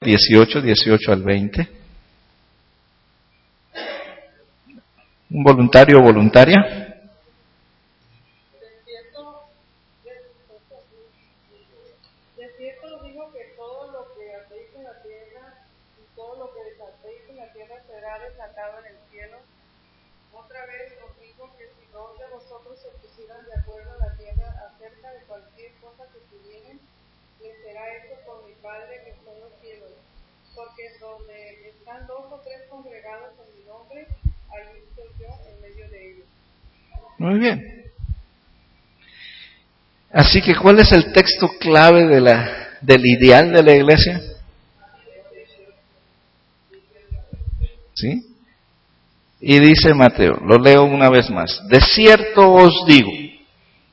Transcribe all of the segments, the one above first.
18 al 20. ¿Un voluntario o voluntaria? Muy bien. Así que, ¿cuál es el texto clave del ideal de la iglesia? ¿Sí? Y dice Mateo, lo leo una vez más: de cierto os digo,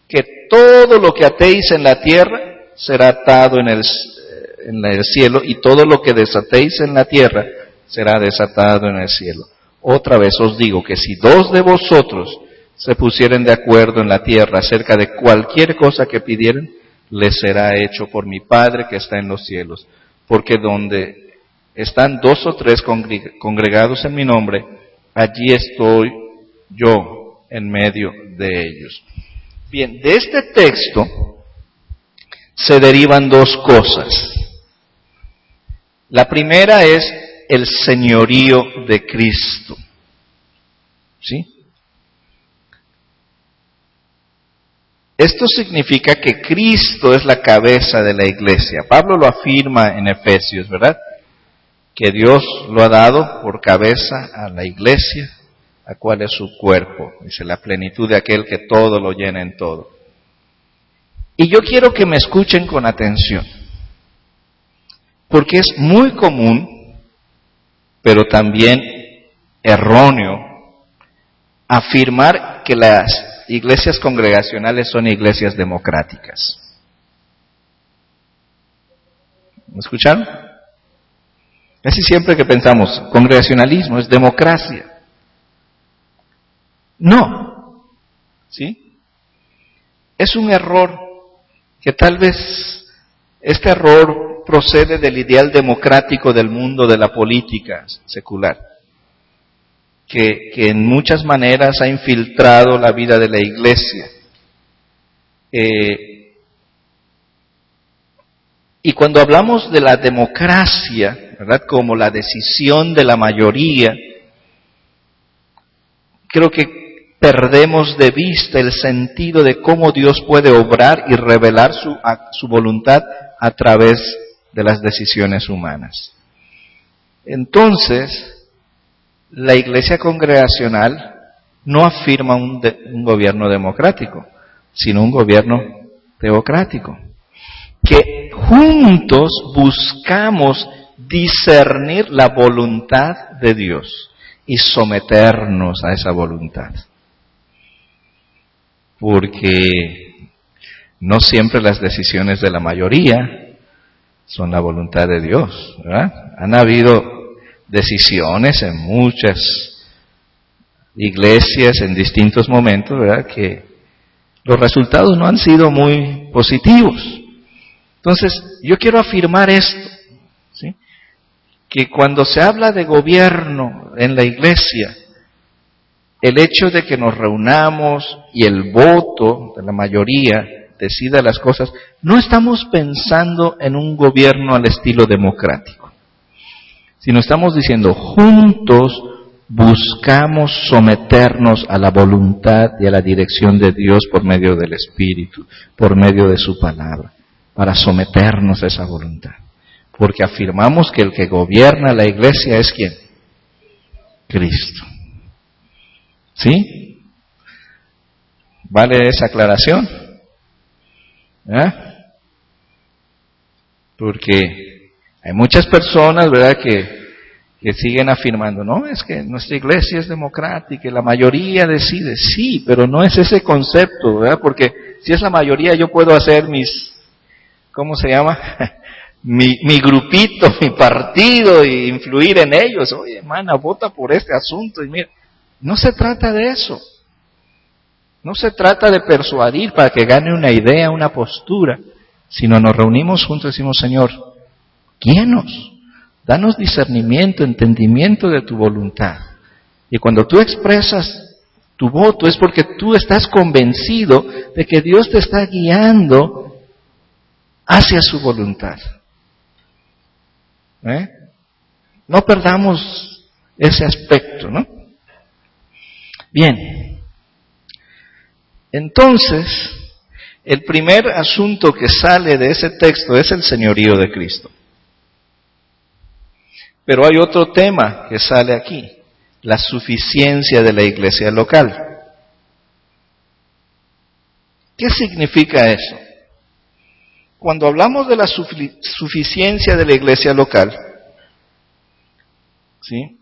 que todo lo que atéis en la tierra será atado en el cielo, y todo lo que desatéis en la tierra será desatado en el cielo. Otra vez os digo que si dos de vosotros se pusieren de acuerdo en la tierra acerca de cualquier cosa que pidieren, les será hecho por mi Padre que está en los cielos. Porque donde están 2 o 3 congregados en mi nombre, allí estoy yo en medio de ellos. Bien, de este texto se derivan 2 cosas. La primera es el señorío de Cristo. ¿Sí? Esto significa que Cristo es la cabeza de la iglesia. Pablo lo afirma en Efesios, ¿verdad? Que Dios lo ha dado por cabeza a la iglesia, a cual es su cuerpo. Dice, la plenitud de aquel que todo lo llena en todo. Y yo quiero que me escuchen con atención, porque es muy común, pero también erróneo, afirmar que las iglesias congregacionales son iglesias democráticas. ¿Me escucharon? Casi siempre que pensamos, congregacionalismo es democracia. No. ¿Sí? Es un error que tal vez este error procede del ideal democrático del mundo de la política secular, que en muchas maneras ha infiltrado la vida de la iglesia. Y cuando hablamos de la democracia, ¿verdad?, como la decisión de la mayoría, creo que perdemos de vista el sentido de cómo Dios puede obrar y revelar su voluntad a través de las decisiones humanas. Entonces, la iglesia congregacional no afirma un gobierno democrático, sino un gobierno teocrático, que juntos buscamos discernir la voluntad de Dios y someternos a esa voluntad. Porque no siempre las decisiones de la mayoría son la voluntad de Dios, ¿verdad? Han habido decisiones en muchas iglesias en distintos momentos, ¿verdad?, que los resultados no han sido muy positivos. Entonces, yo quiero afirmar esto, ¿sí?, que cuando se habla de gobierno en la iglesia, el hecho de que nos reunamos y el voto de la mayoría decida las cosas, no estamos pensando en un gobierno al estilo democrático, sino estamos diciendo, juntos buscamos someternos a la voluntad y a la dirección de Dios por medio del Espíritu, por medio de su palabra, para someternos a esa voluntad. Porque afirmamos que el que gobierna la iglesia es ¿quién? Cristo. ¿Sí? ¿Vale esa aclaración? Porque hay muchas personas, ¿verdad?, que siguen afirmando, no, es que nuestra iglesia es democrática y la mayoría decide. Sí, pero no es ese concepto, ¿verdad? Porque si es la mayoría, yo puedo hacer ¿cómo se llama? mi grupito, mi partido, e influir en ellos. Oye, hermana, vota por este asunto. Y mira, no se trata de eso. No se trata de persuadir para que gane una idea, una postura, sino nos reunimos juntos y decimos, Señor, guíanos, danos discernimiento, entendimiento de tu voluntad. Y cuando tú expresas tu voto es porque tú estás convencido de que Dios te está guiando hacia su voluntad. No perdamos ese aspecto, ¿no? Bien. Entonces, el primer asunto que sale de ese texto es el señorío de Cristo. Pero hay otro tema que sale aquí, la suficiencia de la iglesia local. ¿Qué significa eso? Cuando hablamos de la suficiencia de la iglesia local, ¿sí?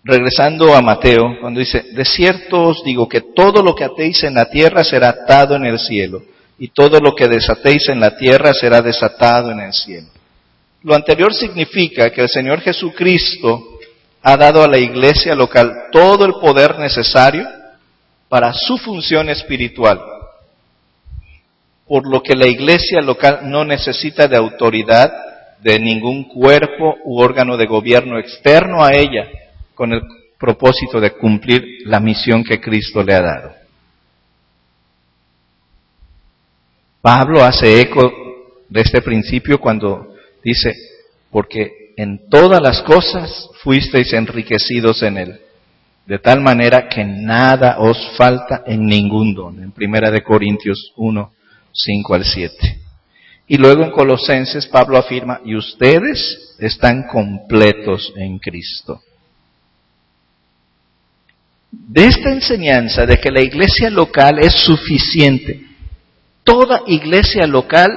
Regresando a Mateo, cuando dice, de cierto os digo que todo lo que atéis en la tierra será atado en el cielo, y todo lo que desatéis en la tierra será desatado en el cielo. Lo anterior significa que el Señor Jesucristo ha dado a la iglesia local todo el poder necesario para su función espiritual, por lo que la iglesia local no necesita de autoridad de ningún cuerpo u órgano de gobierno externo a ella, con el propósito de cumplir la misión que Cristo le ha dado. Pablo hace eco de este principio cuando dice, porque en todas las cosas fuisteis enriquecidos en él, de tal manera que nada os falta en ningún don. En 1 Corintios 1, 5 al 7. Y luego en Colosenses Pablo afirma, y ustedes están completos en Cristo. De esta enseñanza de que la iglesia local es suficiente, toda iglesia local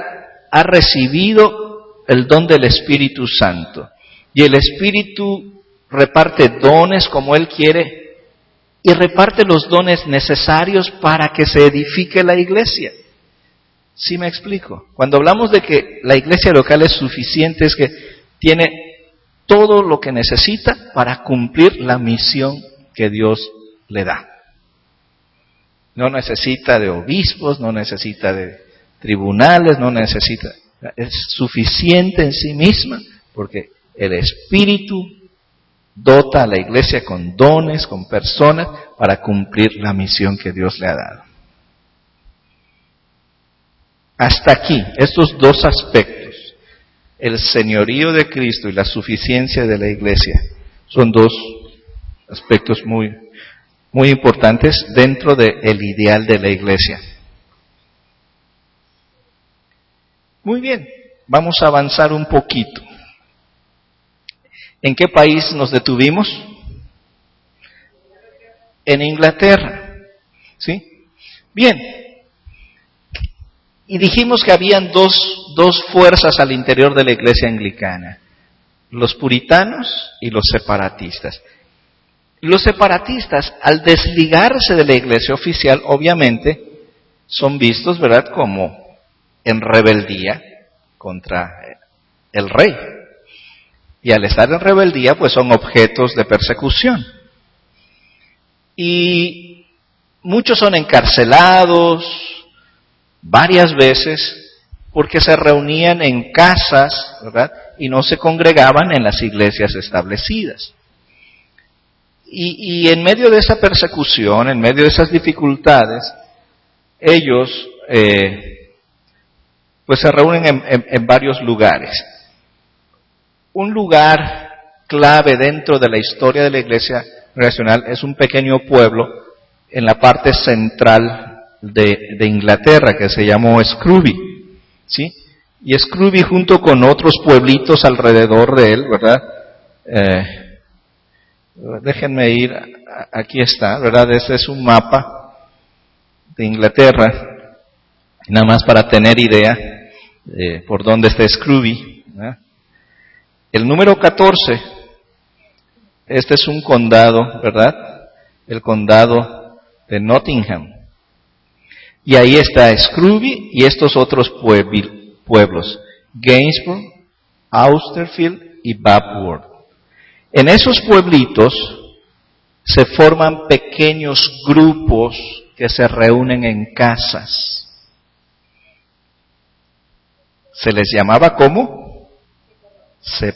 ha recibido el don del Espíritu Santo. Y el Espíritu reparte dones como Él quiere y reparte los dones necesarios para que se edifique la iglesia. ¿Sí me explico? Cuando hablamos de que la iglesia local es suficiente, es que tiene todo lo que necesita para cumplir la misión que Dios le da. No necesita de obispos, no necesita de tribunales, no necesita, es suficiente en sí misma, porque el Espíritu dota a la iglesia con dones, con personas, para cumplir la misión que Dios le ha dado. Hasta aquí, estos dos aspectos, el señorío de Cristo y la suficiencia de la iglesia, son dos aspectos muy importantes dentro del ideal de la iglesia. Muy bien, vamos a avanzar un poquito. ¿En qué país nos detuvimos? En Inglaterra, ¿sí? Bien. Y dijimos que habían dos fuerzas al interior de la iglesia anglicana, los puritanos y los separatistas. Los separatistas, al desligarse de la iglesia oficial, obviamente, son vistos, ¿verdad?, como en rebeldía contra el rey. Y al estar en rebeldía, pues son objetos de persecución. Y muchos son encarcelados varias veces porque se reunían en casas, ¿verdad?, y no se congregaban en las iglesias establecidas. Y en medio de esa persecución, en medio de esas dificultades, ellos pues se reúnen en varios lugares. Un lugar clave dentro de la historia de la iglesia nacional es un pequeño pueblo en la parte central de Inglaterra que se llamó Scrooby, ¿sí? Y Scrooby junto con otros pueblitos alrededor de él, ¿verdad? Déjenme ir, aquí está, ¿verdad? Este es un mapa de Inglaterra, nada más para tener idea por dónde está Scrooby, ¿verdad? El número 14, este es un condado, ¿verdad? El condado de Nottingham. Y ahí está Scrooby y estos otros pueblos, Gainsborough, Austerfield y Babworth. En esos pueblitos se forman pequeños grupos que se reúnen en casas. ¿Se les llamaba cómo? se